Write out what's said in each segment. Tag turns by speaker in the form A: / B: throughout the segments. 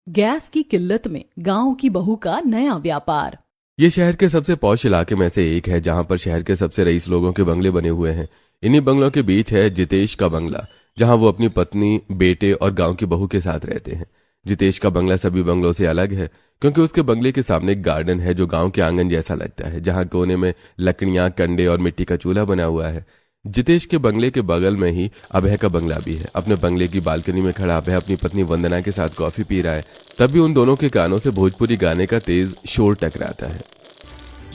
A: Gas की किल्लत में गांव की बहू का नया व्यापार।
B: ये शहर के सबसे पॉश इलाके में से एक है जहां पर शहर के सबसे रईस लोगों के बंगले बने हुए हैं। इन्हीं बंगलों के बीच है जितेश का बंगला, जहां वो अपनी पत्नी, बेटे और गांव की बहू के साथ रहते हैं। जितेश का बंगला सभी बंगलों से अलग है क्योंकि उसके बंगले के सामने एक गार्डन है जो गांव के आंगन जैसा लगता है, जहां कोने में लकड़ियां, कंडे और मिट्टी का चूल्हा बना हुआ है। जितेश के बंगले के बगल में ही अभय का बंगला भी है। अपने बंगले की बालकनी में खड़ा अभय अपनी पत्नी वंदना के साथ कॉफी पी रहा है। तभी उन दोनों के कानों से भोजपुरी गाने का तेज शोर टकराता है।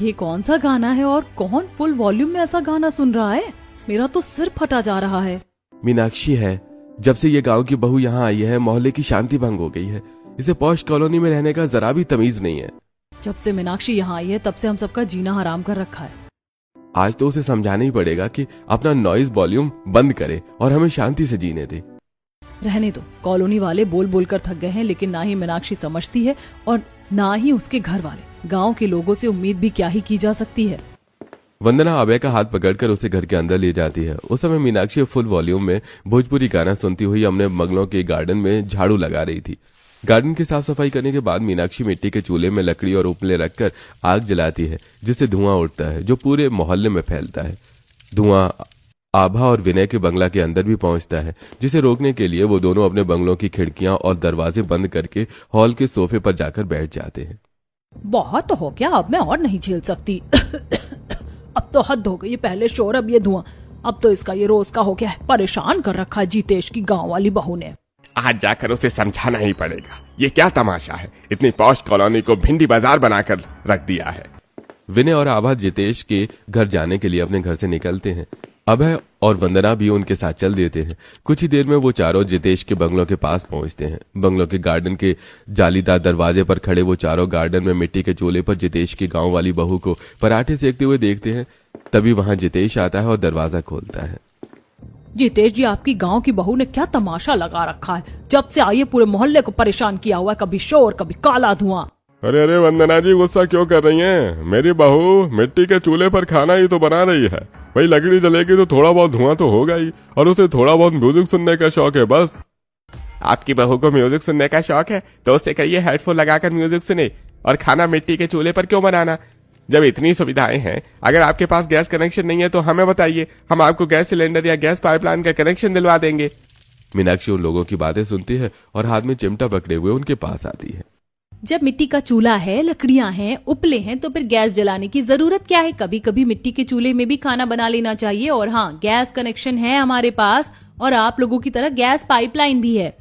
A: ये कौन सा गाना है और कौन फुल वॉल्यूम में ऐसा गाना सुन रहा है? मेरा तो सिर फटा जा रहा है।
B: मीनाक्षी है। जब से ये गांव की बहू यहाँ आई है, मोहल्ले की शांति भंग हो गई है। इसे पॉश कॉलोनी में रहने का जरा भी तमीज नहीं है।
A: जब से मीनाक्षी यहाँ आई है तब से हम सबका जीना हराम कर रखा है।
B: आज तो उसे समझाना ही पड़ेगा कि अपना नॉइज वॉल्यूम बंद करे और हमें शांति से जीने दे।
A: रहने दो, कॉलोनी वाले बोल बोल कर थक गए हैं, लेकिन ना ही मीनाक्षी समझती है और ना ही उसके घर वाले। गांव के लोगों से उम्मीद भी क्या ही की जा सकती है।
B: वंदना अभय का हाथ पकड़कर उसे घर के अंदर ले जाती है। उस समय मीनाक्षी फुल वॉल्यूम में भोजपुरी गाना सुनती हुई अपने बंगलों के गार्डन में झाड़ू लगा रही थी। गार्डन की साफ सफाई करने के बाद मीनाक्षी मिट्टी के चूल्हे में लकड़ी और उपले रखकर आग जलाती है, जिससे धुआं उठता है जो पूरे मोहल्ले में फैलता है। धुआं आभा और विनय के बंगला के अंदर भी पहुंचता है, जिसे रोकने के लिए वो दोनों अपने बंगलों की खिड़कियां और दरवाजे बंद करके हॉल के सोफे पर जाकर बैठ जाते हैं।
A: बहुत तो हो गया, अब मैं और नहीं झेल सकती। अब तो हद हो गई, पहले शोर अब ये धुआं। अब तो इसका ये रोज का हो गया है। परेशान कर रखा है जितेश की गांव वाली बहू ने।
C: आज जाकर उसे समझाना ही पड़ेगा। ये क्या तमाशा है, इतनी पॉश कॉलोनी को भिंडी बाजार बनाकर रख दिया है।
B: विनय और आभा जितेश के घर जाने के लिए अपने घर से निकलते हैं। अभय और वंदना भी उनके साथ चल देते हैं। कुछ ही देर में वो चारों जितेश के बंगलों के पास पहुंचते हैं। बंगलों के गार्डन के जालीदार दरवाजे पर खड़े वो चारों गार्डन में मिट्टी के चूल्हे पर जितेश की गांव वाली बहू को पराठे सेकते हुए देखते हैं। तभी वहां जितेश आता है और दरवाजा खोलता है।
A: जितेश जी, आपकी गांव की बहू ने क्या तमाशा लगा रखा है? जब से आई है पूरे मोहल्ले को परेशान किया हुआ है, कभी शोर कभी काला धुआं।
C: अरे अरे वंदना जी, गुस्सा क्यों कर रही हैं? मेरी बहू मिट्टी के चूल्हे पर खाना ही तो बना रही है। भाई लकड़ी जलेगी तो थोड़ा बहुत धुआं तो होगा ही, और उसे थोड़ा बहुत म्यूजिक सुनने का शौक है बस। आपकी बहू को म्यूजिक सुनने का शौक है तो उससे कहिए हेडफोन लगाकर म्यूजिक सुने, और खाना मिट्टी के चूल्हे पर क्यों बनाना जब इतनी सुविधाएं हैं। अगर आपके पास गैस कनेक्शन नहीं है तो हमें बताइए, हम आपको गैस सिलेंडर या गैस पाइपलाइन का कनेक्शन दिलवा देंगे।
B: मीनाक्षी उन लोगों की बातें सुनती है और हाथ में चिमटा पकड़े हुए उनके पास आती है।
A: जब मिट्टी का चूल्हा है, लकड़ियां हैं, उपले हैं, तो फिर गैस जलाने की जरूरत क्या है? कभी कभी मिट्टी के चूल्हे में भी खाना बना लेना चाहिए। और हाँ, गैस कनेक्शन है हमारे पास, और आप लोगों की तरह गैस पाइपलाइन भी है।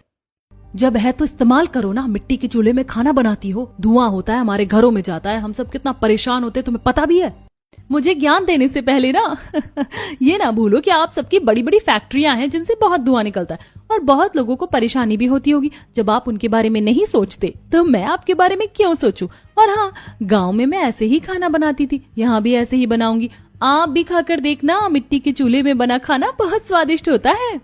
A: जब है तो इस्तेमाल करो ना। मिट्टी के चूल्हे में खाना बनाती हो, धुआं होता है, हमारे घरों में जाता है, हम सब कितना परेशान होते हैं, तुम्हें पता भी है। मुझे ज्ञान देने से पहले ना ये ना भूलो कि आप सबकी बड़ी बड़ी फैक्ट्रियां हैं जिनसे बहुत धुआं निकलता है, और बहुत लोगों को परेशानी भी होती होगी। जब आप उनके बारे में नहीं सोचते तो मैं आपके बारे में क्यों सोचूं? और हाँ, गांव में मैं ऐसे ही खाना बनाती थी, यहाँ भी ऐसे ही बनाऊंगी। आप भी खाकर देखना, मिट्टी के चूल्हे में बना खाना बहुत स्वादिष्ट होता है।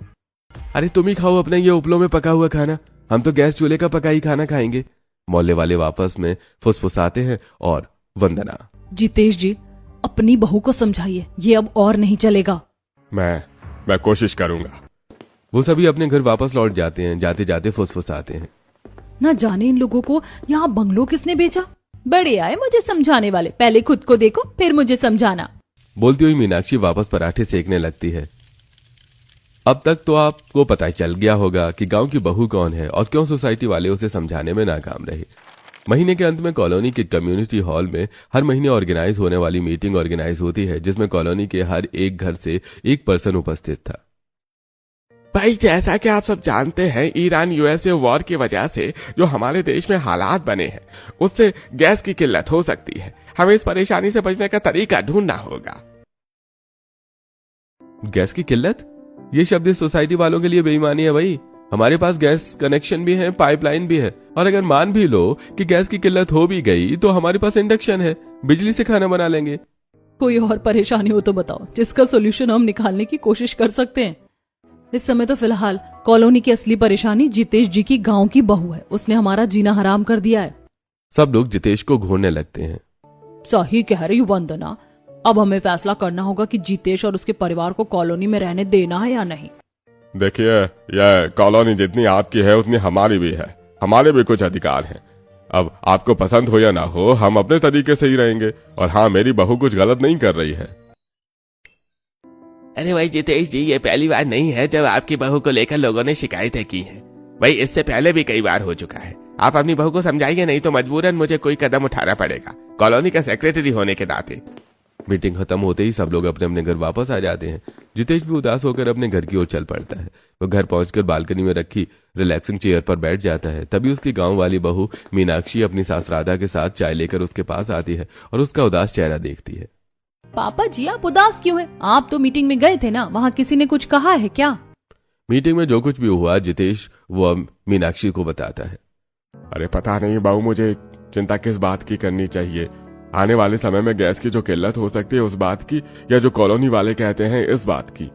B: अरे तुम ही खाओ अपने ये उपलों में पका हुआ खाना, हम तो गैस चूल्हे का पका ही खाना खाएंगे। मोहल्ले वाले वापस में फुसफुसाते हैं। और वंदना,
A: जितेश जी, अपनी बहू को समझाइए, ये अब और नहीं चलेगा।
C: मैं कोशिश करूंगा।
B: वो सभी अपने घर वापस लौट जाते हैं। जाते जाते फुसफुसाते हैं।
A: ना जाने इन लोगों को यहाँ बंगलो किसने बेचा। बड़े आए मुझे समझाने वाले, पहले खुद को देखो फिर मुझे समझाना।
B: बोलती हुई मीनाक्षी वापस पराठे सेकने लगती है। अब तक तो आपको पता ही चल गया होगा कि गांव की बहू कौन है और क्यों सोसाइटी वाले उसे समझाने में नाकाम रहे। महीने के अंत में कॉलोनी के कम्युनिटी हॉल में हर महीने ऑर्गेनाइज होने वाली मीटिंग ऑर्गेनाइज होती है, जिसमें कॉलोनी के हर एक घर से एक पर्सन उपस्थित था।
C: भाई जैसा कि आप सब जानते हैं, ईरान यूएसए वॉर की वजह से जो हमारे देश में हालात बने हैं, उससे गैस की किल्लत हो सकती है। हमें इस परेशानी से बचने का तरीका ढूंढना होगा।
B: गैस की किल्लत? ये शब्द इस सोसाइटी वालों के लिए बेईमानी है भाई। हमारे पास गैस कनेक्शन भी है, पाइपलाइन भी है, और अगर मान भी लो कि गैस की किल्लत हो भी गई तो हमारे पास इंडक्शन है, बिजली से खाना बना लेंगे।
A: कोई और परेशानी हो तो बताओ, जिसका सोल्यूशन हम निकालने की कोशिश कर सकते हैं। इस समय तो फिलहाल कॉलोनी की असली परेशानी जितेश जी की गांव की बहू है। उसने हमारा जीना हराम कर दिया है।
B: सब लोग जितेश को घूरने लगते हैं।
A: सही कह रही वंदना, अब हमें फैसला करना होगा कि जितेश और उसके परिवार को कॉलोनी में रहने देना है या नहीं।
C: देखिए, यह कॉलोनी जितनी आपकी है उतनी हमारी भी है। हमारे भी कुछ अधिकार हैं। अब आपको पसंद हो या ना हो, हम अपने तरीके से ही रहेंगे। और हाँ, मेरी बहू कुछ गलत नहीं कर रही है।
D: अरे भाई जितेश जी, ये पहली बार नहीं है जब आपकी बहू को लेकर लोगों ने शिकायतें की हैं। भाई इससे पहले भी कई बार हो चुका है। आप अपनी बहू को समझाइए, नहीं तो मजबूरन मुझे कोई कदम उठाना पड़ेगा, कॉलोनी का सेक्रेटरी होने के नाते।
B: मीटिंग खत्म होते ही सब लोग अपने अपने घर वापस आ जाते हैं। जितेश भी उदास होकर अपने घर की ओर चल पड़ता है। वो घर पहुंचकर बालकनी में रखी रिलैक्सिंग चेयर पर बैठ जाता है। तभी उसकी गांव वाली बहू मीनाक्षी अपनी सास राधा के साथ चाय लेकर उसके पास आती है और उसका उदास चेहरा देखती है।
A: पापा जी, आप उदास क्यों हैं? आप तो मीटिंग में गए थे ना, वहाँ किसी ने कुछ कहा है क्या?
B: मीटिंग में जो कुछ भी हुआ जितेश वो मीनाक्षी को बताता है।
C: अरे पता नहीं बहू, मुझे चिंता किस बात की करनी चाहिए। आने वाले समय में गैस की जो किल्लत हो सकती है उस बात की, या जो कॉलोनी वाले कहते हैं इस बात की।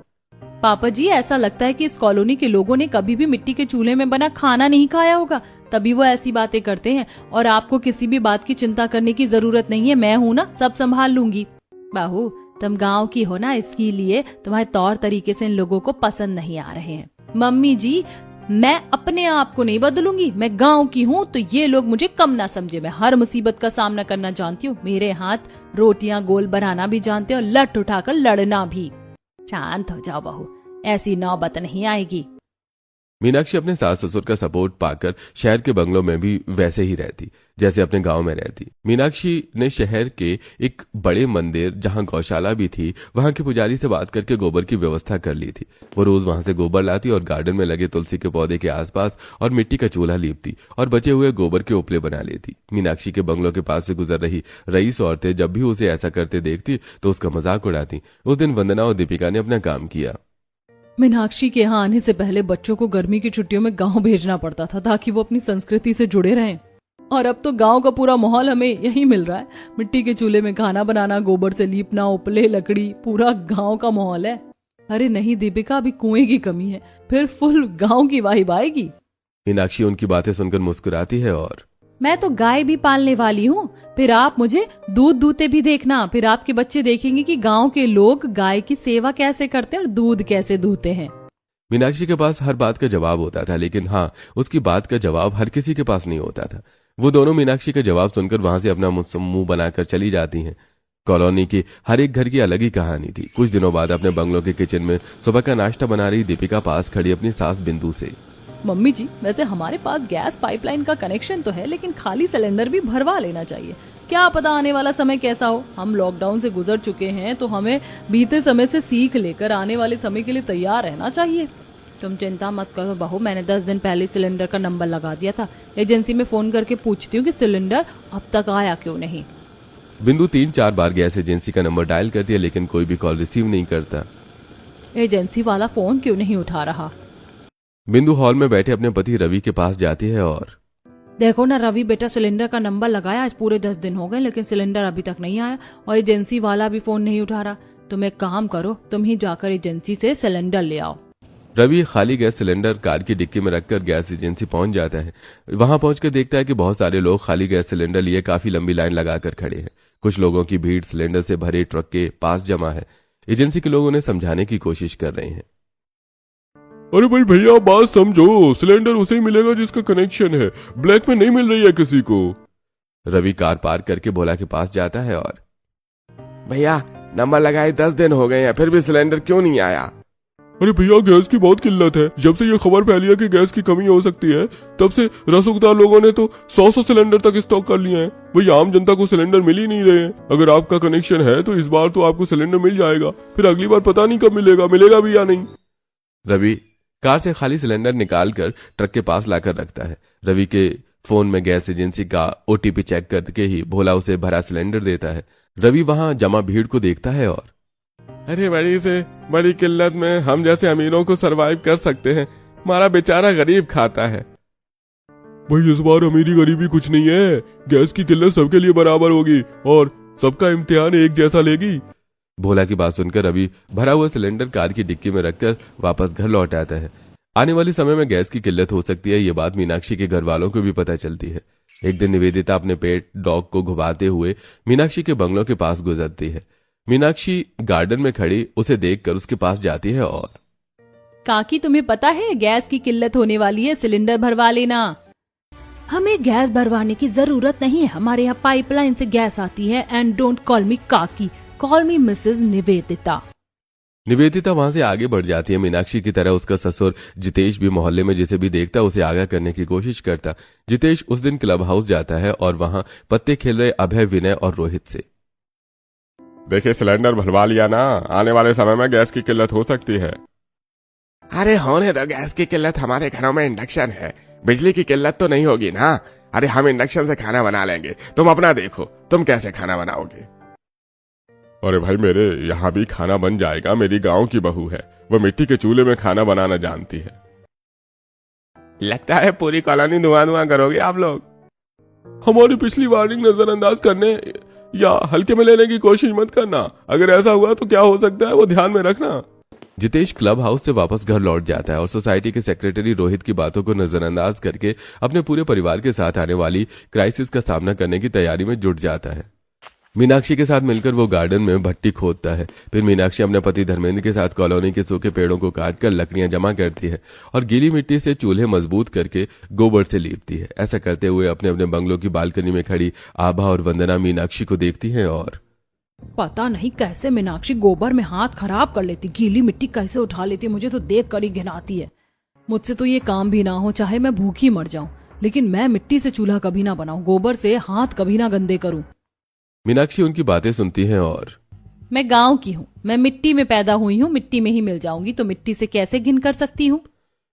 A: पापा जी, ऐसा लगता है कि इस कॉलोनी के लोगों ने कभी भी मिट्टी के चूल्हे में बना खाना नहीं खाया होगा, तभी वो ऐसी बातें करते हैं। और आपको किसी भी बात की चिंता करने की जरूरत नहीं है, मैं हूँ ना, सब संभाल लूंगी। बहू, तुम गांव की हो ना, इसके लिए तुम्हारे तौर तरीके से इन लोगों को पसंद नहीं आ रहे हैं। मम्मी जी, मैं अपने आप को नहीं बदलूंगी, मैं गांव की हूँ तो ये लोग मुझे कम ना समझे। मैं हर मुसीबत का सामना करना जानती हूँ, मेरे हाथ रोटियां गोल बनाना भी जानते हैं और लठ उठाकर लड़ना भी। शांत हो जाओ बहू, ऐसी नौबत नहीं आएगी।
B: मीनाक्षी अपने सास ससुर का सपोर्ट पाकर शहर के बंगलों में भी वैसे ही रहती जैसे अपने गांव में रहती। मीनाक्षी ने शहर के एक बड़े मंदिर जहां गौशाला भी थी, वहां के पुजारी से बात करके गोबर की व्यवस्था कर ली थी। वो रोज वहां से गोबर लाती और गार्डन में लगे तुलसी के पौधे के आसपास और मिट्टी का चूल्हा लीपती और बचे हुए गोबर के उपले बना लेती। मीनाक्षी के बंगलों के पास से गुजर रही रईस औरतें जब भी उसे ऐसा करते देखती तो उसका मजाक उड़ाती। उस दिन वंदना और दीपिका ने अपना काम किया।
A: मीनाक्षी के यहाँ आने से पहले बच्चों को गर्मी की छुट्टियों में गांव भेजना पड़ता था ताकि वो अपनी संस्कृति से जुड़े रहें, और अब तो गांव का पूरा माहौल हमें यही मिल रहा है। मिट्टी के चूल्हे में खाना बनाना, गोबर से लीपना, उपले, लकड़ी, पूरा गांव का माहौल है। अरे नहीं दीपिका, अभी कुएं की कमी है, फिर फुल गांव की वाइब आएगी।
B: मीनाक्षी उनकी बातें सुनकर मुस्कुराती है और
A: मैं तो गाय भी पालने वाली हूँ, फिर आप मुझे दूध दूते भी देखना। फिर आपके बच्चे देखेंगे कि गांव के लोग गाय की सेवा कैसे करते हैं और दूध कैसे दूहते हैं।
B: मीनाक्षी के पास हर बात का जवाब होता था, लेकिन हाँ, उसकी बात का जवाब हर किसी के पास नहीं होता था। वो दोनों मीनाक्षी का जवाब सुनकर वहां से अपना मुंह बनाकर चली जाती हैं। कॉलोनी की हर एक घर की अलग ही कहानी थी। कुछ दिनों बाद अपने बंगलों के किचन में सुबह का नाश्ता बना रही दीपिका पास खड़ी अपनी सास बिंदु से,
A: मम्मी जी, वैसे हमारे पास गैस पाइपलाइन का कनेक्शन तो है, लेकिन खाली सिलेंडर भी भरवा लेना चाहिए। क्या पता आने वाला समय कैसा हो। हम लॉकडाउन से गुजर चुके हैं तो हमें बीते समय से सीख लेकर आने वाले समय के लिए तैयार रहना चाहिए। तुम चिंता मत करो बहू, मैंने 10 दिन पहले सिलेंडर का नंबर लगा दिया था। एजेंसी में फोन करके पूछती हूँ कि सिलेंडर अब तक आया क्यों नहीं।
B: बिंदु 3-4 बार गैस एजेंसी का नंबर डायल करती है, लेकिन कोई भी कॉल रिसीव नहीं करता।
A: एजेंसी वाला फोन क्यों नहीं उठा रहा।
B: बिंदु हॉल में बैठे अपने पति रवि के पास जाती है और
A: देखो ना रवि बेटा, सिलेंडर का नंबर लगाया, आज पूरे 10 दिन हो गए लेकिन सिलेंडर अभी तक नहीं आया और एजेंसी वाला भी फोन नहीं उठा रहा। तुम एक काम करो, तुम ही जाकर एजेंसी से सिलेंडर ले आओ।
B: रवि खाली गैस सिलेंडर कार की डिक्की में रखकर गैस एजेंसी पहुंच जाता है। वहां पहुंचकर देखता है कि बहुत सारे लोग खाली गैस सिलेंडर लिए काफी लंबी लाइन लगाकर खड़े हैं। कुछ लोगों की भीड़ सिलेंडर से भरे ट्रक के पास जमा है। एजेंसी के लोग उन्हें समझाने की कोशिश कर रहे हैं।
C: अरे भाई भैया, बात समझो, सिलेंडर उसे ही मिलेगा जिसका कनेक्शन है, ब्लैक में नहीं मिल रही है किसी को।
B: रवि कार पार्क करके भोला के पास जाता है और
D: भैया, नंबर लगाए 10 दिन हो गए हैं, फिर भी सिलेंडर क्यों नहीं आया।
C: अरे भैया, गैस की बहुत किल्लत है। जब से ये खबर फैली है कि गैस की कमी हो सकती है, तब से रसूखदार लोगों ने तो 100 सिलेंडर तक स्टॉक कर लिए हैं। भाई आम जनता को सिलेंडर मिल ही नहीं रहे हैं। अगर आपका कनेक्शन है तो इस बार तो आपको सिलेंडर मिल जाएगा, फिर अगली बार पता नहीं कब मिलेगा भी या नहीं।
B: रवि कार से खाली सिलेंडर निकालकर ट्रक के पास लाकर रखता है। रवि के फोन में गैस एजेंसी का ओटीपी चेक करके ही भोला उसे भरा सिलेंडर देता है। रवि वहां जमा भीड़ को देखता है और
C: अरे बड़ी से बड़ी किल्लत में हम जैसे अमीरों को सरवाइव कर सकते हैं, हमारा बेचारा गरीब खाता है। भाई इस बार अमीरी गरीबी कुछ नहीं है, गैस की किल्लत सबके लिए बराबर होगी और सबका इम्तिहान एक जैसा लेगी।
B: भोला की बात सुनकर रवि भरा हुआ सिलेंडर कार की डिक्की में रखकर वापस घर लौट आता है। आने वाले समय में गैस की किल्लत हो सकती है, ये बात मीनाक्षी के घर वालों को भी पता चलती है। एक दिन निवेदिता अपने पेट डॉग को घुमाते हुए मीनाक्षी के बंगलों के पास गुजरती है। मीनाक्षी गार्डन में खड़ी उसे देखकर उसके पास जाती है और
A: काकी, तुम्हें पता है गैस की किल्लत होने वाली है, सिलेंडर भरवा लेना। हमें गैस भरवाने की जरूरत नहीं है, हमारे यहाँ पाइपलाइन से गैस आती है। एंड डोंट कॉल मी काकी, call me Mrs Nivedita.
B: Nivedita वहां से आगे बढ़ जाती है। मीनाक्षी की तरह उसका ससुर जितेश भी मोहल्ले में जिसे भी देखता उसे आगाह करने की कोशिश करता। जितेश उस दिन क्लब हाउस जाता है और वहां पत्ते खेल रहे अभय, विनय और रोहित से।
C: देखिए सिलेंडर भरवा लिया ना, आने वाले समय में गैस की किल्लत हो सकती है।
D: अरे होने दो, गैस की किल्लत, हमारे घरों में इंडक्शन है, बिजली की किल्लत तो नहीं होगी ना। अरे हम इंडक्शन से खाना बना लेंगे, तुम अपना देखो, तुम कैसे खाना बनाओगे।
C: अरे भाई मेरे यहाँ भी खाना बन जाएगा, मेरी गांव की बहू है, वो मिट्टी के चूल्हे में खाना बनाना जानती है।
D: लगता है पूरी कॉलोनी धुआं धुआं करोगे आप लोग।
C: हमारी पिछली वार्निंग नजरअंदाज करने या हल्के में लेने की कोशिश मत करना, अगर ऐसा हुआ तो क्या हो सकता है वो ध्यान में रखना।
B: जितेश क्लब हाउस से वापस घर लौट जाता है और सोसाइटी के सेक्रेटरी रोहित की बातों को नजरअंदाज करके अपने पूरे परिवार के साथ आने वाली क्राइसिस का सामना करने की तैयारी में जुट जाता है। मीनाक्षी के साथ मिलकर वो गार्डन में भट्टी खोदता है। फिर मीनाक्षी अपने पति धर्मेंद्र के साथ कॉलोनी के सूखे पेड़ों को काटकर लकड़ियां जमा करती है और गीली मिट्टी से चूल्हे मजबूत करके गोबर से लीपती है। ऐसा करते हुए अपने अपने बंगलों की बालकनी में खड़ी आभा और वंदना मीनाक्षी को देखती हैं और
A: पता नहीं कैसे मीनाक्षी गोबर में हाथ खराब कर लेती, गीली मिट्टी कैसे उठा लेती, मुझे तो देख कर ही घिनाती है। मुझसे तो ये काम भी ना हो, चाहे मैं भूखी मर जाऊं, लेकिन मैं मिट्टी से चूल्हा कभी ना बनाऊं, गोबर से हाथ कभी ना गंदे करूं।
B: मीनाक्षी उनकी बातें सुनती हैं और
A: मैं गांव की हूँ, मैं मिट्टी में पैदा हुई हूँ, मिट्टी में ही मिल जाऊंगी, तो मिट्टी से कैसे घिन कर सकती हूँ।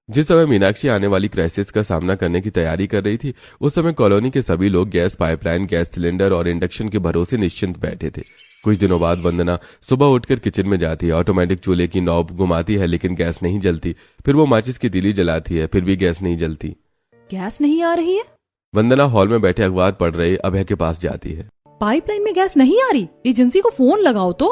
B: जिस समय मीनाक्षी आने वाली क्राइसिस का सामना करने की तैयारी कर रही थी, उस समय कॉलोनी के सभी लोग गैस पाइपलाइन, गैस सिलेंडर और इंडक्शन के भरोसे निश्चिंत बैठे थे। कुछ दिनों बाद वंदना सुबह उठकर किचन में जाती है, ऑटोमेटिक चूल्हे की नॉब घुमाती है लेकिन गैस नहीं जलती। फिर वो माचिस की तीली जलाती है, फिर भी गैस नहीं जलती।
A: गैस नहीं आ रही है।
B: वंदना हॉल में बैठे अखबार पढ़ रहे अभय के पास जाती है।
A: पाइपलाइन में गैस नहीं आ रही, एजेंसी को फोन लगाओ तो।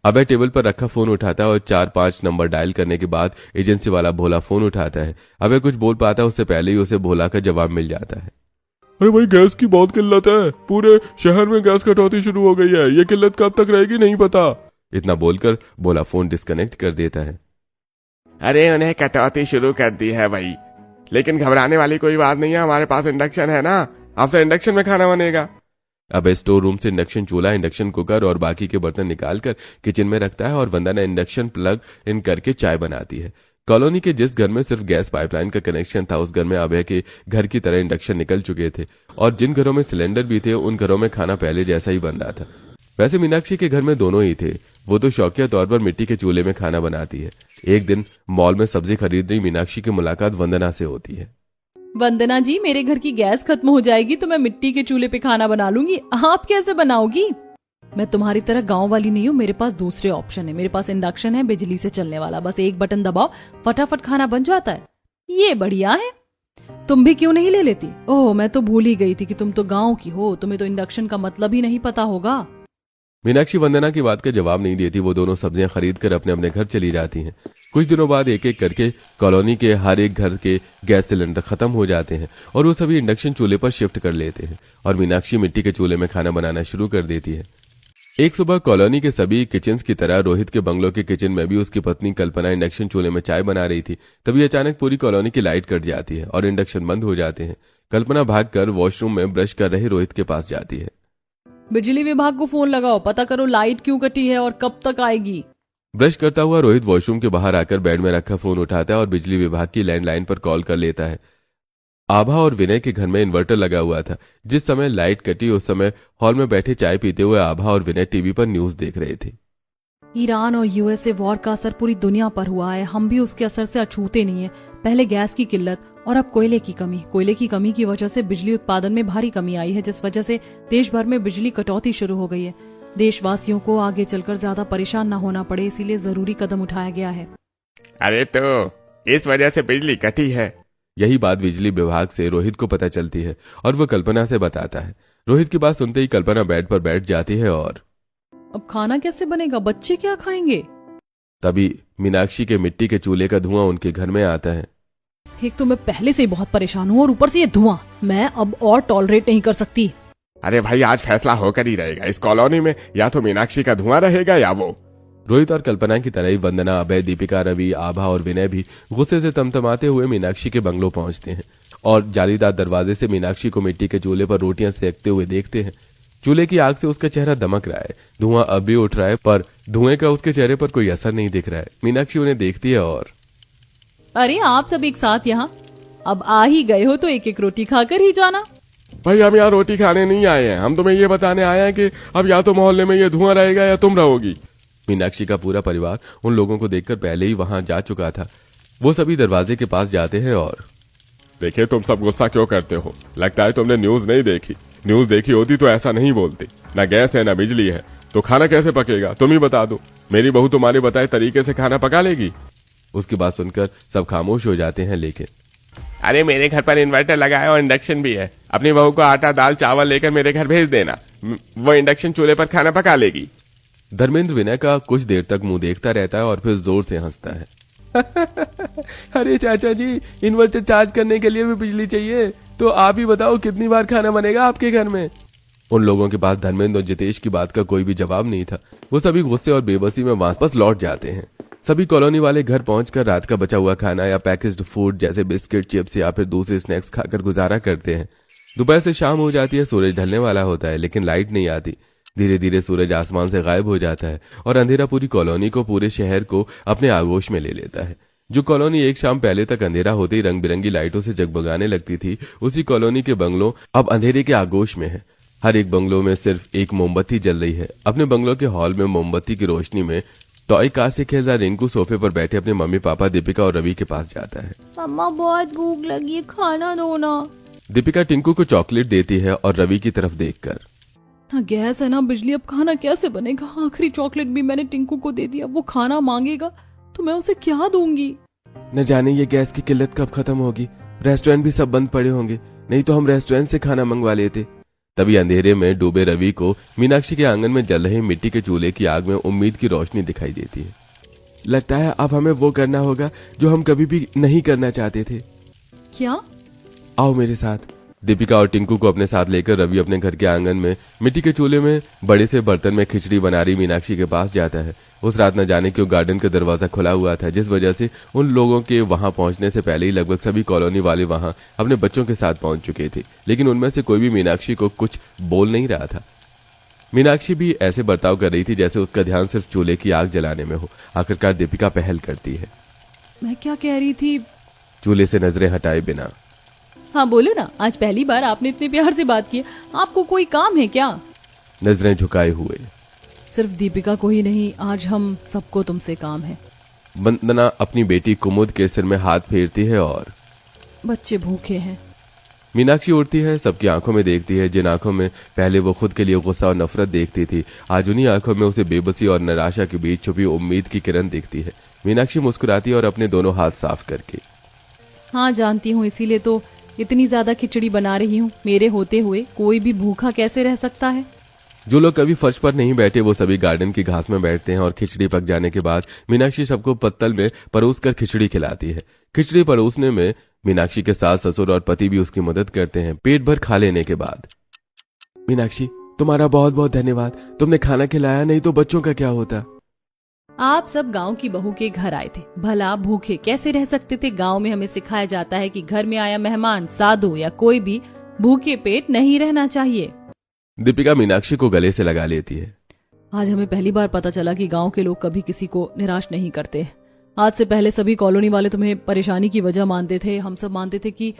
B: अभय टेबल पर रखा फोन उठाता है और 4-5 नंबर डायल करने के बाद एजेंसी वाला भोला फोन उठाता है। अभय कुछ बोल पाता है उससे पहले ही उसे भोला का जवाब मिल जाता है।
C: अरे भाई गैस की बहुत किल्लत है, पूरे शहर में गैस कटौती शुरू हो गई है, ये किल्लत कब तक रहेगी नहीं पता।
B: इतना बोलकर भोला फोन डिस्कनेक्ट कर देता है।
D: अरे उन्हें कटौती शुरू कर दी है भाई, लेकिन घबराने वाली कोई बात नहीं है, हमारे पास इंडक्शन है ना, आपसे इंडक्शन में खाना बनेगा।
B: अभय स्टोर रूम से इंडक्शन चूल्हा, इंडक्शन कुकर और बाकी के बर्तन निकालकर किचन में रखता है और वंदना इंडक्शन प्लग इन करके चाय बनाती है। कॉलोनी के जिस घर में सिर्फ गैस पाइपलाइन का कनेक्शन था, उस घर में अभय के घर की तरह इंडक्शन निकल चुके थे और जिन घरों में सिलेंडर भी थे उन घरों में खाना पहले जैसा ही बन रहा था। वैसे मीनाक्षी के घर में दोनों ही थे, वो तो शौकिया तौर पर मिट्टी के चूल्हे में खाना बनाती है। एक दिन मॉल में सब्जी खरीद रही मीनाक्षी की मुलाकात वंदना से होती है।
A: वंदना जी, मेरे घर की गैस खत्म हो जाएगी तो मैं मिट्टी के चूल्हे पे खाना बना लूंगी, आप कैसे बनाओगी। मैं तुम्हारी तरह गांव वाली नहीं हूँ, मेरे पास दूसरे ऑप्शन है, मेरे पास इंडक्शन है बिजली से चलने वाला, बस एक बटन दबाओ फटाफट खाना बन जाता है, ये बढ़िया है। तुम भी क्यों नहीं ले लेती। ओह मैं तो भूल ही गई थी कि तुम तो गांव की हो, तुम्हें तो इंडक्शन का मतलब ही नहीं पता होगा।
B: मीनाक्षी वंदना की बात का जवाब नहीं देती। वो दोनों सब्जियां खरीद कर अपने अपने घर चली जाती हैं। कुछ दिनों बाद एक एक करके कॉलोनी के हर एक घर के गैस सिलेंडर खत्म हो जाते हैं और वो सभी इंडक्शन चूल्हे पर शिफ्ट कर लेते हैं और मीनाक्षी मिट्टी के चूल्हे में खाना बनाना शुरू कर देती है। एक सुबह कॉलोनी के सभी किचन्स की तरह रोहित के बंगलों के किचन में भी उसकी पत्नी कल्पना इंडक्शन चूल्हे में चाय बना रही थी। तभी अचानक पूरी कॉलोनी की लाइट कट जाती है और इंडक्शन बंद हो जाते हैं। कल्पना भागकर वॉशरूम में ब्रश कर रहे रोहित के पास जाती है।
A: बिजली विभाग को फोन लगाओ, पता करो लाइट क्यों कटी है और कब तक आएगी।
B: ब्रश करता हुआ रोहित वॉशरूम के बाहर आकर बेड में रखा फोन उठाता है और बिजली विभाग की लैंडलाइन पर कॉल कर लेता है। आभा और विनय के घर में इन्वर्टर लगा हुआ था। जिस समय लाइट कटी उस समय हॉल में बैठे चाय पीते हुए आभा और विनय टीवी पर न्यूज देख रहे थे।
A: ईरान और यूएसए वॉर का असर पूरी दुनिया पर हुआ है, हम भी उसके असर से अछूते नहीं है। पहले गैस की किल्लत और अब कोयले की कमी। कोयले की कमी की वजह से बिजली उत्पादन में भारी कमी आई है, जिस वजह से देश भर में बिजली कटौती शुरू हो गई है। देशवासियों को आगे चलकर ज्यादा परेशान न होना पड़े, इसीलिए जरूरी कदम उठाया गया है।
D: अरे तो इस वजह से बिजली कटी है।
B: यही बात बिजली विभाग से रोहित को पता चलती है और वो कल्पना से बताता है। रोहित की बात सुनते ही कल्पना बेड पर बैठ जाती है और
A: अब खाना कैसे बनेगा, बच्चे क्या खाएंगे।
B: तभी मीनाक्षी के मिट्टी के चूल्हे का धुआं उनके घर में आता है।
A: एक तो मैं पहले से ही बहुत परेशान हूँ और ऊपर से ये धुआं, मैं अब और टॉलरेट नहीं कर सकती।
D: अरे भाई आज फैसला होकर ही रहेगा, इस कॉलोनी में या तो मीनाक्षी का धुआं रहेगा या वो।
B: रोहित और कल्पना की तरह ही वंदना, अभय, दीपिका, रवि, आभा और विनय भी गुस्से से तमतमाते हुए मीनाक्षी के बंगलों पहुंचते हैं और जालीदार दरवाजे से मीनाक्षी को मिट्टी के चूल्हे पर रोटियां सेकते हुए देखते हैं। चूल्हे की आग से उसका चेहरा दमक रहा है। धुआं अब भी उठ रहा है, पर धुएं का उसके चेहरे पर कोई असर नहीं दिख रहा है। मीनाक्षी उन्हें देखती है और
A: अरे आप सब एक साथ यहाँ, अब आ ही गए हो तो एक एक रोटी खाकर ही जाना।
C: भाई हम यहाँ रोटी खाने नहीं आए हैं, हम तुम्हें ये बताने आए हैं कि अब या तो मोहल्ले में ये धुआं रहेगा या तुम रहोगी।
B: मीनाक्षी का पूरा परिवार उन लोगों को देखकर पहले ही वहां जा चुका था। वो सभी दरवाजे के पास जाते हैं और
C: देखिए तुम सब गुस्सा क्यों करते हो? लगता है तुमने न्यूज नहीं देखी। न्यूज देखी होती तो ऐसा नहीं बोलती। ना गैस है ना बिजली है तो खाना कैसे पकेगा? तुम ही बता दो। मेरी बहू तुम्हारे बताए तरीके से खाना पका लेगी?
B: उसकी बात सुनकर सब खामोश हो जाते हैं। लेकिन
D: अरे मेरे घर पर इन्वर्टर लगा है और इंडक्शन भी है। अपनी बहू को आटा दाल चावल लेकर मेरे घर भेज देना, वो इंडक्शन चूल्हे पर खाना पका लेगी।
B: धर्मेंद्र विनय का कुछ देर तक मुंह देखता रहता है और फिर जोर से हंसता है। अरे चाचा जी, इन्वर्टर चार्ज करने के लिए भी बिजली चाहिए, तो आप ही बताओ कितनी बार खाना बनेगा आपके घर में? उन लोगों के पास धर्मेंद्र और जितेश की बात का कोई भी जवाब नहीं था। वो सभी गुस्से और बेबसी में वापस लौट जाते हैं। सभी कॉलोनी वाले घर पहुंचकर रात का बचा हुआ खाना या पैकेज्ड फूड जैसे बिस्किट, चिप्स या फिर दूसरे स्नैक्स खाकर गुजारा करते हैं। दोपहर से शाम हो जाती है, सूरज ढलने वाला होता है, लेकिन लाइट नहीं आती। धीरे धीरे सूरज आसमान से गायब हो जाता है और अंधेरा पूरी कॉलोनी को, पूरे शहर को अपने आगोश में ले लेता है। जो कॉलोनी एक शाम पहले तक अंधेरा होते ही रंग बिरंगी लाइटों से जगमगाने लगती थी, उसी कॉलोनी के बंगलों अब अंधेरे के आगोश में है। हर एक बंगलों में सिर्फ एक मोमबत्ती जल रही है। अपने बंगलों के हॉल में मोमबत्ती की रोशनी में टॉय कार से खेल रहा रिंकू सोफे पर बैठे अपने मम्मी पापा दीपिका और रवि के पास जाता है।
A: मम्मा बहुत भूख लगी है, खाना दो ना।
B: दीपिका टिंकू को चॉकलेट देती है और रवि की तरफ देखकर,
A: ना गैस है ना बिजली, अब खाना कैसे बनेगा? आखिरी चॉकलेट भी मैंने टिंकू को दे दिया, वो खाना मांगेगा तो मैं उसे क्या दूंगी?
B: न जाने ये गैस की किल्लत कब खत्म होगी। रेस्टोरेंट भी सब बंद पड़े होंगे, नहीं तो हम रेस्टोरेंट से खाना मंगवा लेते। तभी अंधेरे में डूबे रवि को मीनाक्षी के आंगन में जल रहे मिट्टी के चूल्हे की आग में उम्मीद की रोशनी दिखाई देती है। लगता है अब हमें वो करना होगा जो हम कभी भी नहीं करना चाहते थे।
A: क्या?
B: आओ मेरे साथ। दीपिका और टिंकू को अपने साथ लेकर रवि अपने घर के आंगन में मिट्टी के चूल्हे में बड़े से बर्तन में खिचड़ी बना रही मीनाक्षी के पास जाता है। उस रात न जाने क्यों गार्डन का दरवाजा खुला हुआ था, जिस वजह से उन लोगों के वहां पहुंचने से पहले ही लगभग सभी कॉलोनी वाले वहां अपने बच्चों के साथ पहुंच चुके थे। लेकिन उनमें से कोई भी मीनाक्षी को कुछ बोल नहीं रहा था। मीनाक्षी भी ऐसे बर्ताव कर रही थी जैसे उसका ध्यान सिर्फ चूल्हे की आग जलाने में हो। आखिरकार दीपिका पहल करती है।
A: मैं क्या कह रही थी?
B: चूल्हे से नजरें हटाए बिना,
A: हाँ बोलो ना, आज पहली बार आपने इतने प्यार से बात की। आपको कोई काम है क्या?
B: नजरें झुकाए हुए,
A: सिर्फ दीपिका को ही नहीं, आज हम सबको तुमसे काम है।
B: वंदना अपनी बेटी कुमुद के सिर में हाथ फेरती है और
A: बच्चे भूखे हैं।
B: मीनाक्षी उठती है, सबकी आंखों में देखती है। जिन आंखों में पहले वो खुद के लिए गुस्सा और नफरत देखती थी, आज उन्हीं आंखों में उसे बेबसी और निराशा के बीच छुपी उम्मीद की किरण दिखती है। मीनाक्षी मुस्कुराती है और अपने दोनों हाथ साफ करके,
A: हाँ जानती हूँ, इसीलिए तो इतनी ज्यादा खिचड़ी बना रही हूँ। मेरे होते हुए कोई भी भूखा कैसे रह सकता है?
B: जो लोग कभी फर्श पर नहीं बैठे वो सभी गार्डन की घास में बैठते हैं और खिचड़ी पक जाने के बाद मीनाक्षी सबको पत्तल में परोस कर खिचड़ी खिलाती है। खिचड़ी परोसने में मीनाक्षी के सास ससुर और पति भी उसकी मदद करते हैं। पेट भर खा लेने के बाद, मीनाक्षी तुम्हारा बहुत बहुत धन्यवाद, तुमने खाना खिलाया, नहीं तो बच्चों का क्या होता।
A: आप सब गांव की बहू के घर आए थे, भला भूखे कैसे रह सकते थे? गांव में हमें सिखाया जाता है कि घर में आया मेहमान, साधु या कोई भी भूखे पेट नहीं रहना चाहिए।
B: दीपिका मीनाक्षी को गले से लगा लेती है।
A: आज हमें पहली बार पता चला कि गांव के लोग कभी किसी को निराश नहीं करते। आज से पहले सभी कॉलोनी वाले तुम्हें परेशानी की वजह मानते थे। हम सब मानते थे कि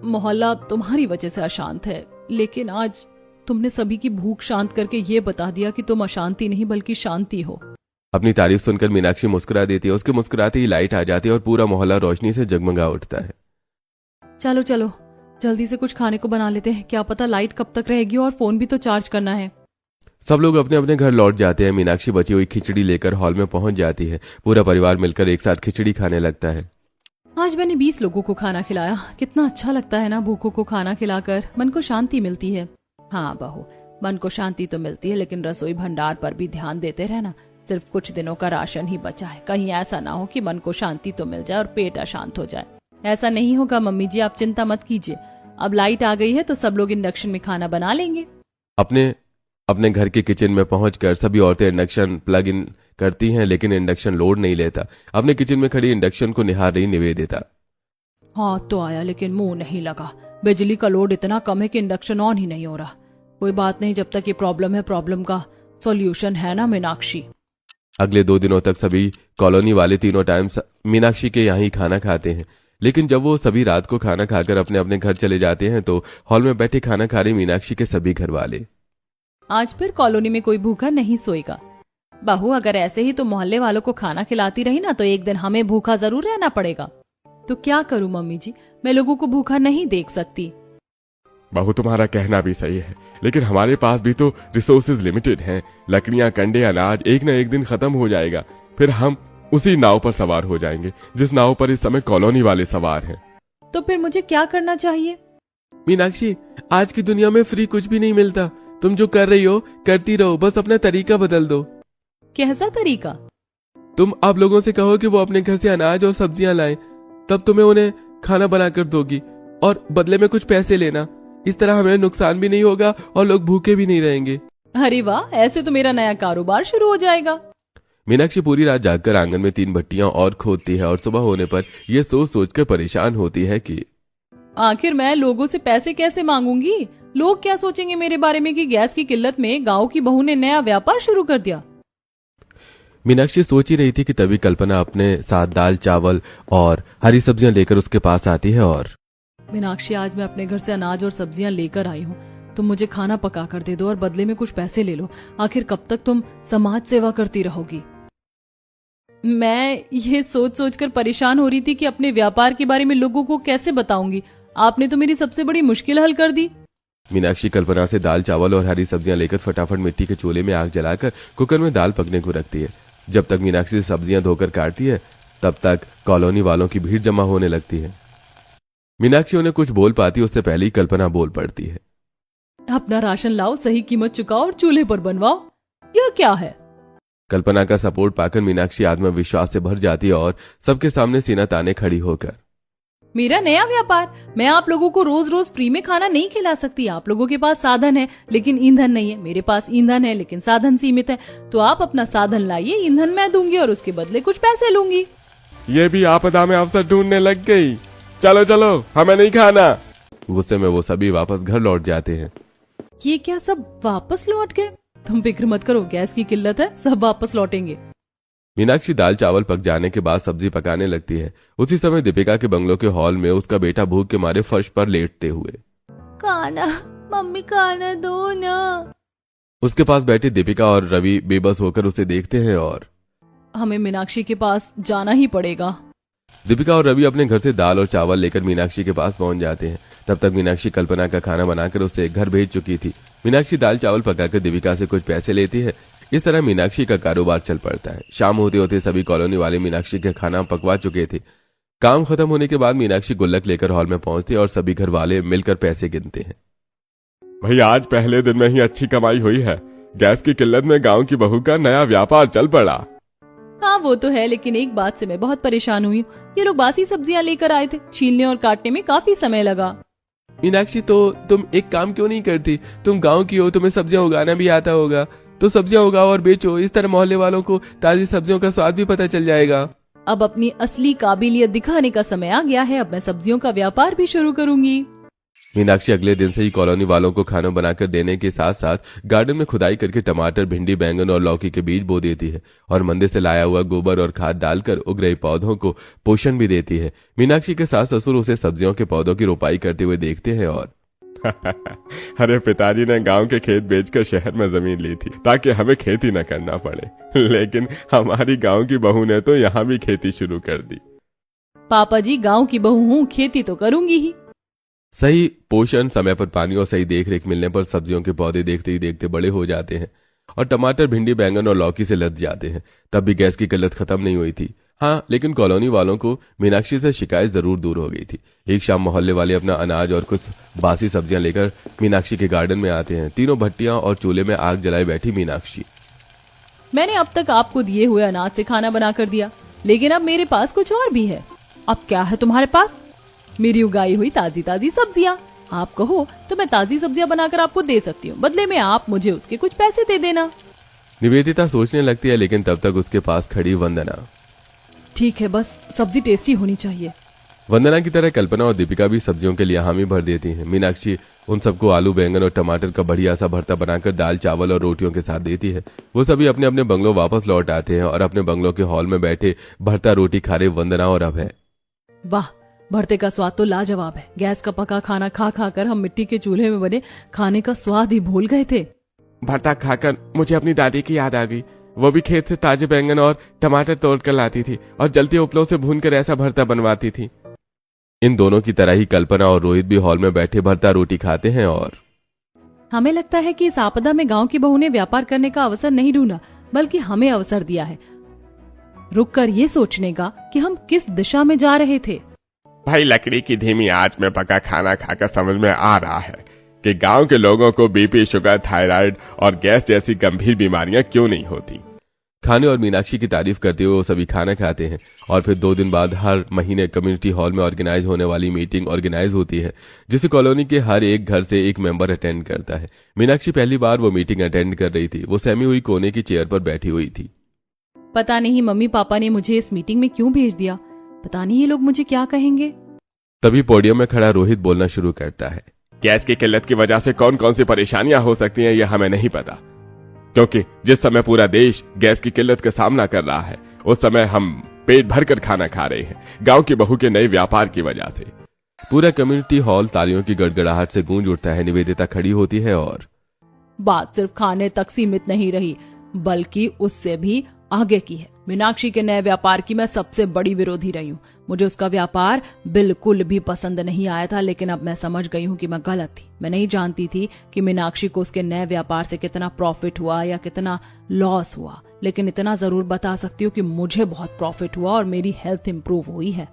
A: मोहल्ला तुम्हारी वजह से अशांत है, लेकिन आज तुमने सभी की भूख शांत करके ये बता दिया कि तुम अशांति नहीं बल्कि शांति हो।
B: अपनी तारीफ सुनकर मीनाक्षी मुस्कुरा देती है। उसके मुस्कुराते ही लाइट आ जाती है और पूरा मोहल्ला रोशनी से जगमगा उठता है।
A: चलो चलो जल्दी से कुछ खाने को बना लेते हैं, क्या पता लाइट कब तक रहेगी और फोन भी तो चार्ज करना है।
B: सब लोग अपने अपने घर लौट जाते हैं। मीनाक्षी बची हुई खिचड़ी लेकर हॉल में पहुंच जाती है। पूरा परिवार मिलकर एक साथ खिचड़ी खाने लगता है।
A: आज मैंने 20 लोगों को खाना खिलाया। कितना अच्छा लगता है ना भूखों को खाना खिलाकर, मन को शांति मिलती है। हाँ बहू, मन को शांति तो मिलती है, लेकिन रसोई भंडार पर भी ध्यान देते रहना। सिर्फ कुछ दिनों का राशन ही बचा है, कहीं ऐसा ना हो कि मन को शांति तो मिल जाए और पेट अशांत हो जाए। ऐसा नहीं होगा मम्मी जी, आप चिंता मत कीजिए। अब लाइट आ गई है तो सब लोग इंडक्शन में खाना बना लेंगे।
B: अपने घर के किचन में पहुंचकर सभी औरतें इंडक्शन प्लग इन करती हैं, लेकिन इंडक्शन लोड नहीं लेता। अपने किचन में खड़ी इंडक्शन को निहार रही निवेदिता,
A: हाथ तो आया लेकिन मुंह नहीं लगा। बिजली का लोड इतना कम है कि इंडक्शन ऑन ही नहीं हो रहा। कोई बात नहीं, जब तक ये प्रॉब्लम है, प्रॉब्लम का सॉल्यूशन है ना मीनाक्षी।
B: अगले 2 दिनों तक सभी कॉलोनी वाले तीनों टाइम मीनाक्षी के यहाँ ही खाना खाते हैं। लेकिन जब वो सभी रात को खाना खाकर अपने अपने घर चले जाते हैं तो हॉल में बैठे खाना खा रहे मीनाक्षी के सभी घर वाले।
A: आज फिर कॉलोनी में कोई भूखा नहीं सोएगा। बहू अगर ऐसे ही तो मोहल्ले वालों को खाना खिलाती रही ना तो एक दिन हमें भूखा जरूर रहना पड़ेगा। तो क्या करूं मम्मी जी, मैं लोगों को भूखा नहीं देख सकती।
C: बहू तुम्हारा कहना भी सही है, लेकिन हमारे पास भी तो रिसोर्सेज लिमिटेड हैं। लकड़ियां, कंडे, अनाज एक न एक दिन खत्म हो जाएगा। फिर हम उसी नाव पर सवार हो जाएंगे जिस नाव पर इस समय कॉलोनी वाले सवार हैं।
A: तो फिर मुझे क्या करना चाहिए?
B: मीनाक्षी, आज की दुनिया में फ्री कुछ भी नहीं मिलता। तुम जो कर रही हो करती रहो, बस अपना तरीका बदल दो।
A: कैसा तरीका?
B: तुम आप लोगों से कहो कि वो अपने घर से अनाज और सब्जियां लाएं, तब तुम्हें उन्हें खाना बनाकर दोगी और बदले में कुछ पैसे लेना। इस तरह हमें नुकसान भी नहीं होगा और लोग भूखे भी नहीं रहेंगे।
A: अरे वाह, ऐसे तो मेरा नया कारोबार शुरू हो जाएगा।
B: मीनाक्षी पूरी रात जागकर आंगन में 3 भट्टियां और खोदती है और सुबह होने पर यह सोच सोचकर परेशान होती है कि
A: आखिर मैं लोगों से पैसे कैसे मांगूंगी? लोग क्या सोचेंगे मेरे बारे में कि गैस की किल्लत में गांव की बहू ने नया व्यापार शुरू कर दिया।
B: मीनाक्षी सोच ही रही थी कि तभी कल्पना अपने साथ दाल, चावल और हरी सब्जियां लेकर उसके पास आती है और
A: मीनाक्षी, आज मैं अपने घर से अनाज और सब्जियां लेकर आई हूँ। तुम मुझे खाना पका कर दे दो और बदले में कुछ पैसे ले लो। आखिर कब तक तुम समाज सेवा करती रहोगी? मैं ये सोच सोचकर परेशान हो रही थी कि अपने व्यापार के बारे में लोगों को कैसे बताऊंगी। आपने तो मेरी सबसे बड़ी मुश्किल हल कर दी।
B: मीनाक्षी कल्पना से दाल, चावल और हरी सब्जियां लेकर फटाफट मिट्टी के चूल्हे में आग जलाकर कुकर में दाल पकने को रखती है। जब तक मीनाक्षी सब्जियां धोकर काटती है तब तक कॉलोनी वालों की भीड़ जमा होने लगती है। मीनाक्षी उन्हें कुछ बोल पाती उससे पहले ही कल्पना बोल पड़ती है।
A: अपना राशन लाओ, सही कीमत चुकाओ और चूल्हे पर बनवाओ। यह क्या है?
B: कल्पना का सपोर्ट पाकर मीनाक्षी आत्मविश्वास से भर जाती है और सबके सामने सीना ताने खड़ी होकर,
A: मेरा नया व्यापार, मैं आप लोगों को रोज रोज फ्री में खाना नहीं खिला सकती। आप लोगों के पास साधन है लेकिन ईंधन नहीं है। मेरे पास ईंधन है लेकिन साधन सीमित है। तो आप अपना साधन लाइए, ईंधन मैं दूंगी और उसके बदले कुछ पैसे लूंगी।
C: ये भी आपदा में अवसर ढूंढने लग गई। चलो चलो, हमें नहीं खाना।
B: गुस्से में वो सभी वापस घर लौट जाते हैं।
A: ये क्या, सब वापस लौट गए? तुम फिक्र मत करो, गैस की किल्लत है, सब वापस लौटेंगे।
B: मीनाक्षी दाल चावल पक जाने के बाद सब्जी पकाने लगती है। उसी समय दीपिका के बंगलों के हॉल में उसका बेटा भूख के मारे फर्श पर लेटते हुए,
A: खाना, मम्मी खाना दो ना।
B: उसके पास बैठे दीपिका और रवि बेबस होकर उसे देखते हैं और
A: हमें मीनाक्षी के पास जाना ही पड़ेगा।
B: दीपिका और रवि अपने घर से दाल और चावल लेकर मीनाक्षी के पास पहुंच जाते हैं। तब तक मीनाक्षी कल्पना का खाना बनाकर उसे घर भेज चुकी थी। मीनाक्षी दाल चावल पकाकर दीपिका से कुछ पैसे लेती है। इस तरह मीनाक्षी का कारोबार चल पड़ता है। शाम होते होते सभी कॉलोनी वाले मीनाक्षी के खाना पकवा चुके थे। काम खत्म होने के बाद मीनाक्षी गुल्लक लेकर हॉल में पहुंचती है और सभी घर वाले मिलकर पैसे गिनते हैं।
C: भाई, आज पहले दिन में ही अच्छी कमाई हुई है। गैस की किल्लत में गांव की बहू का नया व्यापार चल पड़ा।
A: हाँ वो तो है, लेकिन एक बात से मैं बहुत परेशान हुई हूँ। ये लोग बासी सब्जियां लेकर आए थे, छीलने और काटने में काफी समय लगा।
B: मीनाक्षी, तो तुम एक काम क्यों नहीं करती? तुम गांव की हो, तुम्हें सब्जियां उगाना भी आता होगा, तो सब्जियां उगाओ और बेचो। इस तरह मोहल्ले वालों को ताजी सब्जियों का स्वाद भी पता चल जाएगा।
A: अब अपनी असली काबिलियत दिखाने का समय आ गया है। अब मैं सब्जियों का व्यापार भी शुरू करूंगी।
B: मीनाक्षी अगले दिन से ही कॉलोनी वालों को खाना बनाकर देने के साथ साथ गार्डन में खुदाई करके टमाटर, भिंडी, बैंगन और लौकी के बीज बो देती है और मंदिर से लाया हुआ गोबर और खाद डालकर उग रहे पौधों को पोषण भी देती है। मीनाक्षी के सास ससुर उसे सब्जियों के पौधों की रोपाई करते हुए देखते हैं और
C: अरे, पिताजी ने गांव के खेत बेचकर शहर में जमीन ली थी ताकि हमें खेती न करना पड़े, लेकिन हमारी गांव की बहू ने तो यहाँ भी खेती शुरू कर दी।
A: पापा जी, गांव की बहू हूँ, खेती तो करूंगी ही।
B: सही पोषण, समय पर पानी और सही देखरेख मिलने पर सब्जियों के पौधे देखते ही देखते बड़े हो जाते हैं और टमाटर, भिंडी, बैंगन और लौकी से लद जाते हैं। तब भी गैस की किल्लत खत्म नहीं हुई थी। हाँ, लेकिन कॉलोनी वालों को मीनाक्षी से शिकायत जरूर दूर हो गई थी। एक शाम मोहल्ले वाले अपना अनाज और कुछ बासी सब्जियां लेकर मीनाक्षी के गार्डन में आते हैं। तीनों भट्टियां और चूल्हे में आग जलाए बैठी मीनाक्षी,
A: मैंने अब तक आपको दिए हुए अनाज से खाना बना कर दिया, लेकिन अब मेरे पास कुछ और भी है। अब क्या है तुम्हारे पास? मेरी उगाई हुई ताजी ताजी सब्जियां। आप कहो तो मैं ताजी सब्जियां बनाकर आपको दे सकती हूँ, बदले में आप मुझे उसके कुछ पैसे दे देना।
B: निवेदिता सोचने लगती है, लेकिन तब तक उसके पास खड़ी वंदना,
A: ठीक है, बस सब्जी टेस्टी होनी चाहिए।
B: वंदना की तरह कल्पना और दीपिका भी सब्जियों के लिए हामी भर देती हैं। मीनाक्षी उन सबको आलू बैंगन और टमाटर का बढ़िया सा भरता बनाकर दाल चावल और रोटियों के साथ देती है। वो सभी अपने अपने बंगलों वापस लौट आते हैं और अपने बंगलों के हॉल में बैठे भरता रोटी खा रहे वंदना और अभय।
A: वाह, भरते का स्वाद तो लाजवाब है। गैस का पका खाना खा खा कर हम मिट्टी के चूल्हे में बने खाने का स्वाद ही भूल गए थे।
D: भरता खाकर मुझे अपनी दादी की याद आ गई। वो भी खेत से ताजे बैंगन और टमाटर तोड़ कर लाती थी और जलते उपलों से भूनकर ऐसा भरता बनवाती थी।
B: इन दोनों की तरह ही कल्पना और रोहित भी हॉल में बैठे भरता रोटी खाते हैं और
A: हमें लगता है कि इस आपदा में गांव की बहू ने व्यापार करने का अवसर नहीं ढूंढा, बल्कि हमें अवसर दिया है रुककर ये सोचने का कि हम किस दिशा में जा रहे थे।
C: भाई लकड़ी की धीमी आंच में पका खाना खाकर समझ में आ रहा है कि गांव के लोगों को बीपी, शुगर, थायराइड और गैस जैसी गंभीर बीमारियां क्यों नहीं होती।
B: खाने और मीनाक्षी की तारीफ करते हुए वो सभी खाना खाते हैं और फिर 2 दिन बाद हर महीने कम्युनिटी हॉल में ऑर्गेनाइज होने वाली मीटिंग ऑर्गेनाइज होती है, जिसे कॉलोनी के हर एक घर से एक मेंबर अटेंड करता है। मीनाक्षी पहली बार वो मीटिंग अटेंड कर रही थी। वो सहमी हुई कोने की चेयर पर बैठी हुई थी।
A: पता नहीं मम्मी पापा ने मुझे इस मीटिंग में क्यों भेज दिया। पता नहीं ये लोग मुझे क्या कहेंगे।
B: तभी पोडियम में खड़ा रोहित बोलना शुरू करता है।
C: गैस की किल्लत की वजह से कौन कौन सी परेशानियां हो सकती हैं, यह हमें नहीं पता, क्योंकि जिस समय पूरा देश गैस की किल्लत का सामना कर रहा है उस समय हम पेट भरकर खाना खा रहे हैं गांव की बहू के नए व्यापार की वजह से।
B: पूरा कम्युनिटी हॉल तालियों की गड़गड़ाहट से गूंज उठता है। निवेदिता खड़ी होती है और
A: बात सिर्फ खाने तक सीमित नहीं रही, बल्कि उससे भी आगे की है। मीनाक्षी के नए व्यापार की मैं सबसे बड़ी विरोधी रही हूँ। मुझे उसका व्यापार बिल्कुल भी पसंद नहीं आया था, लेकिन अब मैं समझ गई हूँ कि मैं गलत थी। मैं नहीं जानती थी कि मीनाक्षी को उसके नए व्यापार से कितना प्रॉफिट हुआ या कितना लॉस हुआ, लेकिन इतना जरूर बता सकती हूँ कि मुझे बहुत प्रॉफिट हुआ और मेरी हेल्थ इंप्रूव हुई है।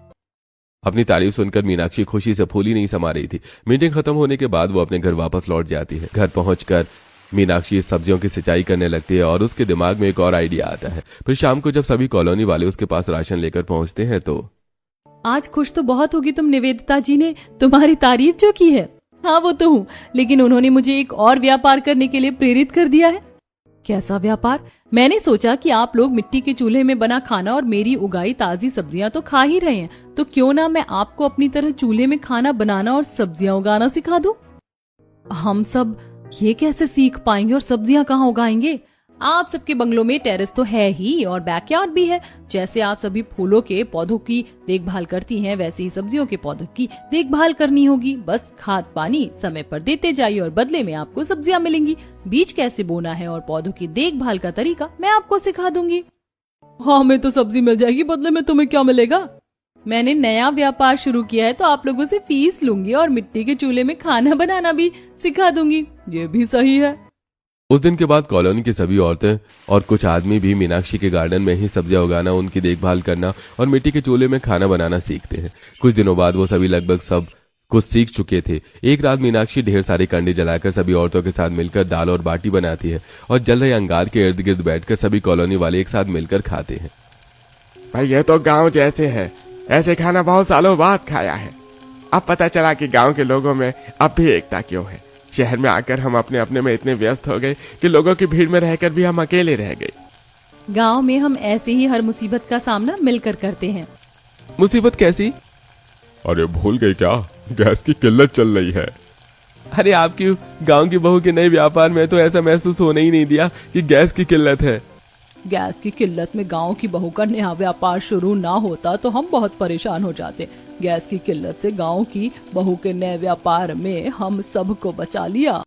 B: अपनी तारीफ सुनकर मीनाक्षी खुशी से फूली नहीं समा रही थी। मीटिंग खत्म होने के बाद वो अपने घर वापस लौट जाती है। घर पहुंचकर मीनाक्षी सब्जियों की सिंचाई करने लगती है और उसके दिमाग में एक और आइडिया आता है। फिर शाम को जब सभी कॉलोनी वाले उसके पास राशन लेकर पहुंचते हैं तो
A: आज खुश तो बहुत होगी तुम निवेदिता जी ने तुम्हारी तारीफ जो की है। हाँ वो तो हूँ, लेकिन उन्होंने मुझे एक और व्यापार करने के लिए प्रेरित कर दिया है। कैसा व्यापार? मैंने सोचा कि आप लोग मिट्टी के चूल्हे में बना खाना और मेरी उगाई ताजी सब्जियां तो खा ही रहे हैं, तो क्यों ना मैं आपको अपनी तरह चूल्हे में खाना बनाना और सब्जियां उगाना सिखा दूं। हम सब ये कैसे सीख पाएंगे और सब्जियां कहाँ उगाएंगे? आप सबके बंगलों में टेरेस तो है ही और बैकयार्ड भी है। जैसे आप सभी फूलों के पौधों की देखभाल करती हैं, वैसे ही सब्जियों के पौधों की देखभाल करनी होगी। बस खाद पानी समय पर देते जाइए और बदले में आपको सब्जियां मिलेंगी। बीज कैसे बोना है और पौधों की देखभाल का तरीका मैं आपको सिखा दूंगी। हाँ, हमें तो सब्जी मिल जाएगी, बदले में तुम्हें क्या मिलेगा? मैंने नया व्यापार शुरू किया है तो आप लोगों से फीस लूंगी और मिट्टी के चूल्हे में खाना बनाना भी सिखा दूंगी। ये भी सही है।
B: उस दिन के बाद कॉलोनी की सभी औरतें और कुछ आदमी भी मीनाक्षी के गार्डन में ही सब्जियां उगाना, उनकी देखभाल करना और मिट्टी के चूल्हे में खाना बनाना सीखते हैं। कुछ दिनों बाद वो सभी लगभग सब कुछ सीख चुके थे। एक रात मीनाक्षी ढेर सारे कंडे जलाकर सभी औरतों के साथ मिलकर दाल और बाटी बनाती है और जल रहे अंगार के इर्द गिर्द बैठकर सभी कॉलोनी वाले एक साथ मिलकर खाते हैं।
C: भाई ये तो गांव जैसे है, ऐसे खाना बहुत सालों बाद खाया है। अब पता चला कि गांव के लोगों में अब भी एकता क्यों है। शहर में आकर हम अपने अपने में इतने व्यस्त हो गए कि लोगों की भीड़ में रहकर भी हम अकेले रह गए।
A: गांव में हम ऐसे ही हर मुसीबत का सामना मिलकर करते हैं।
B: मुसीबत कैसी?
C: अरे भूल गई क्या, गैस की किल्लत चल रही है।
B: अरे आपकी गांव की बहू के नए व्यापार में तो ऐसा महसूस होने ही नहीं दिया कि गैस की किल्लत है।
A: गैस की किल्लत में गांव की बहू का नया व्यापार शुरू ना होता तो हम बहुत परेशान हो जाते। गैस की किल्लत से गांव की बहू के नए व्यापार में हम सबको बचा लिया।